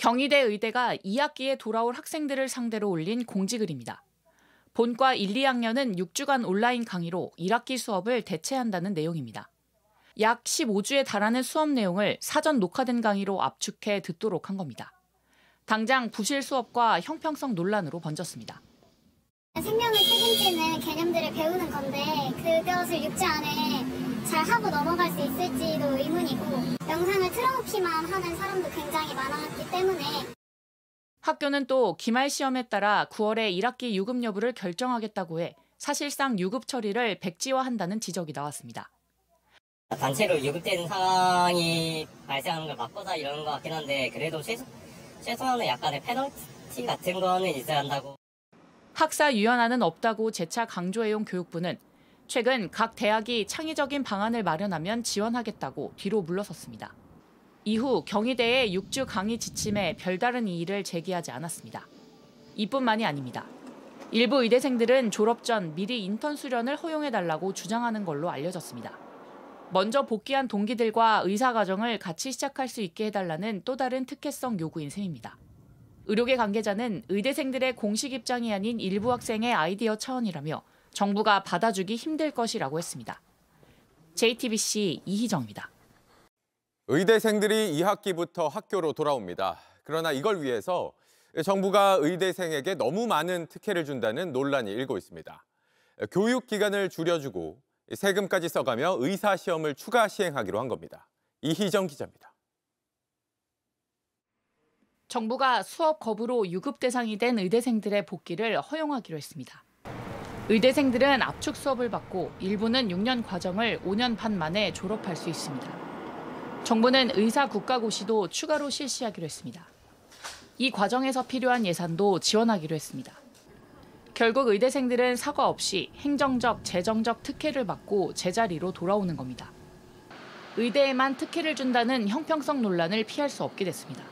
경희대 의대가 2학기에 돌아올 학생들을 상대로 올린 공지글입니다. 본과 1, 2학년은 6주간 온라인 강의로 1학기 수업을 대체한다는 내용입니다. 약 15주에 달하는 수업 내용을 사전 녹화된 강의로 압축해 듣도록 한 겁니다. 당장 부실 수업과 형평성 논란으로 번졌습니다. 생명을 책임지는 개념들을 배우는 건데 그것을 6주 안에 잘 하고 넘어갈 수 있을지도 의문이고 영상을 틀어놓기만 하는 사람도 굉장히 많았기 때문에 학교는 또 기말 시험에 따라 9월에 1학기 유급 여부를 결정하겠다고 해 사실상 유급 처리를 백지화한다는 지적이 나왔습니다. 단체로 유급되는 상황이 발생하는 걸 막고자 이런 것 같긴 한데 그래도 최소한의 약간의 페널티 같은 거는 있어야 한다고. 학사 유연화는 없다고 재차 강조해온 교육부는 최근 각 대학이 창의적인 방안을 마련하면 지원하겠다고 뒤로 물러섰습니다. 이후 경희대의 6주 강의 지침에 별다른 이의를 제기하지 않았습니다. 이뿐만이 아닙니다. 일부 의대생들은 졸업 전 미리 인턴 수련을 허용해달라고 주장하는 걸로 알려졌습니다. 먼저 복귀한 동기들과 의사 과정을 같이 시작할 수 있게 해달라는 또 다른 특혜성 요구인 셈입니다. 의료계 관계자는 의대생들의 공식 입장이 아닌 일부 학생의 아이디어 차원이라며 정부가 받아주기 힘들 것이라고 했습니다. JTBC 이희정입니다. 의대생들이 2학기부터 학교로 돌아옵니다. 그러나 이걸 위해서 정부가 의대생에게 너무 많은 특혜를 준다는 논란이 일고 있습니다. 교육 기간을 줄여주고 세금까지 써가며 의사 시험을 추가 시행하기로 한 겁니다. 이희정 기자입니다. 정부가 수업 거부로 유급 대상이 된 의대생들의 복귀를 허용하기로 했습니다. 의대생들은 압축 수업을 받고 일부는 6년 과정을 5년 반 만에 졸업할 수 있습니다. 정부는 의사 국가고시도 추가로 실시하기로 했습니다. 이 과정에서 필요한 예산도 지원하기로 했습니다. 결국 의대생들은 사과 없이 행정적, 재정적 특혜를 받고 제자리로 돌아오는 겁니다. 의대에만 특혜를 준다는 형평성 논란을 피할 수 없게 됐습니다.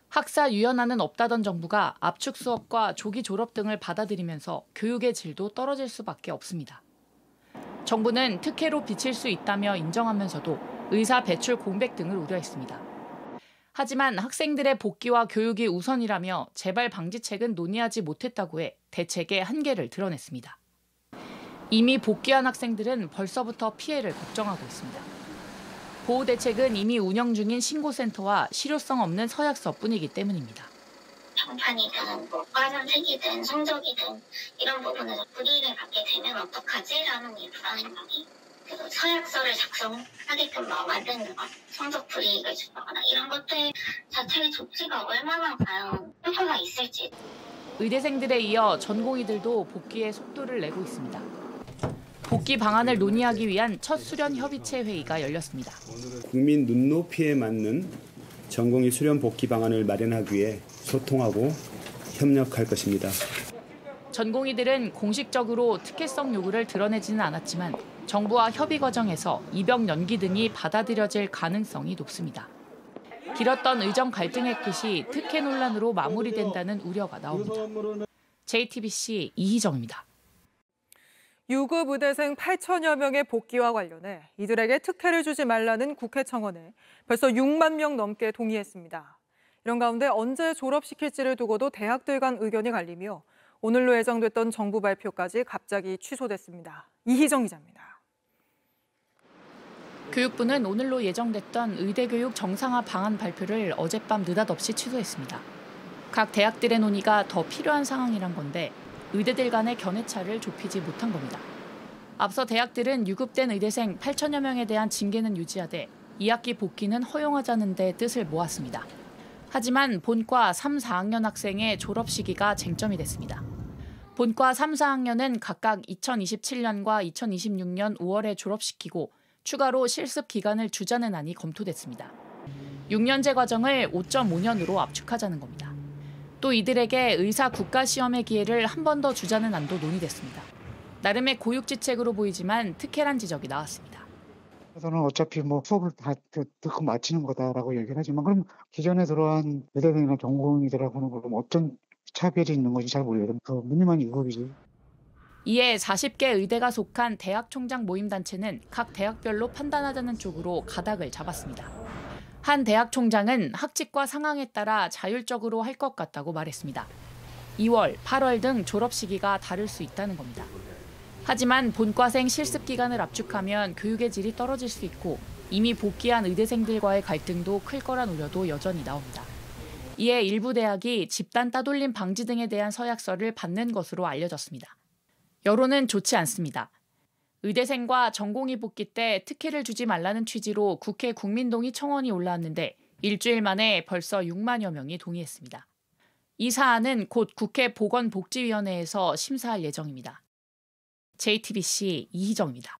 학사 유연화는 없다던 정부가 압축 수업과 조기 졸업 등을 받아들이면서 교육의 질도 떨어질 수밖에 없습니다. 정부는 특혜로 비칠 수 있다며 인정하면서도 의사 배출 공백 등을 우려했습니다. 하지만 학생들의 복귀와 교육이 우선이라며 재발 방지책은 논의하지 못했다고 해 대책의 한계를 드러냈습니다. 이미 복귀한 학생들은 벌써부터 피해를 걱정하고 있습니다. 보호 대책은 이미 운영 중인 신고센터와 실효성 없는 서약서뿐이기 때문입니다. 평판이든 과정 생기든 성적이든 이런 부분에서 불이익을 받게 되면 어떡하지라는 이 불안감이 그리고 서약서를 작성하게끔 만드는 것, 성적 불이익을 준다거나 이런 것들 자체의 조치가 얼마나 과연 효과가 있을지. 의대생들에 이어 전공의들도 복귀에 속도를 내고 있습니다. 복귀 방안을 논의하기 위한 첫 수련 협의체 회의가 열렸습니다. 국민 눈높이에 맞는 전공의 수련 복귀 방안을 마련하기 위해 소통하고 협력할 것입니다. 전공의들은 공식적으로 특혜성 요구를 드러내지는 않았지만 정부와 협의 과정에서 입역 연기 등이 받아들여질 가능성이 높습니다. 길었던 의정 갈등의 끝이 특혜 논란으로 마무리된다는 우려가 나옵니다. JTBC 이희정입니다. 유급 의대생 8천여 명의 복귀와 관련해 이들에게 특혜를 주지 말라는 국회 청원에 벌써 6만 명 넘게 동의했습니다. 이런 가운데 언제 졸업시킬지를 두고도 대학들 간 의견이 갈리며 오늘로 예정됐던 정부 발표까지 갑자기 취소됐습니다. 이희정 기자입니다. 교육부는 오늘로 예정됐던 의대교육 정상화 방안 발표를 어젯밤 느닷없이 취소했습니다. 각 대학들의 논의가 더 필요한 상황이란 건데 의대들 간의 견해차를 좁히지 못한 겁니다. 앞서 대학들은 유급된 의대생 8천여 명에 대한 징계는 유지하되 2학기 복귀는 허용하자는 데 뜻을 모았습니다. 하지만 본과 3, 4학년 학생의 졸업 시기가 쟁점이 됐습니다. 본과 3, 4학년은 각각 2027년과 2026년 5월에 졸업시키고 추가로 실습 기간을 주자는 안이 검토됐습니다. 6년제 과정을 5.5년으로 압축하자는 겁니다. 또 이들에게 의사 국가시험의 기회를 한 번 더 주자는 안도 논의됐습니다. 나름의 고육지책으로 보이지만 특혜란 지적이 나왔습니다. 저는 어차피 수업을 다 듣고 마치는 거다라고 얘기를 하지만 그럼 기존에 들어간 의대생이나 전공의들하고는 그럼 어떤 차별이 있는 건지 잘 모르겠어요. 미니멈 유급이지. 이에 40개 의대가 속한 대학 총장 모임단체는 각 대학별로 판단하자는 쪽으로 가닥을 잡았습니다. 한 대학 총장은 학직과 상황에 따라 자율적으로 할 것 같다고 말했습니다. 2월, 8월 등 졸업 시기가 다를 수 있다는 겁니다. 하지만 본과생 실습 기간을 압축하면 교육의 질이 떨어질 수 있고 이미 복귀한 의대생들과의 갈등도 클 거란 우려도 여전히 나옵니다. 이에 일부 대학이 집단 따돌림 방지 등에 대한 서약서를 받는 것으로 알려졌습니다. 여론은 좋지 않습니다. 의대생과 전공의 복귀 때 특혜를 주지 말라는 취지로 국회 국민동의 청원이 올라왔는데 일주일 만에 벌써 6만여 명이 동의했습니다. 이 사안은 곧 국회 보건복지위원회에서 심사할 예정입니다. JTBC 이희정입니다.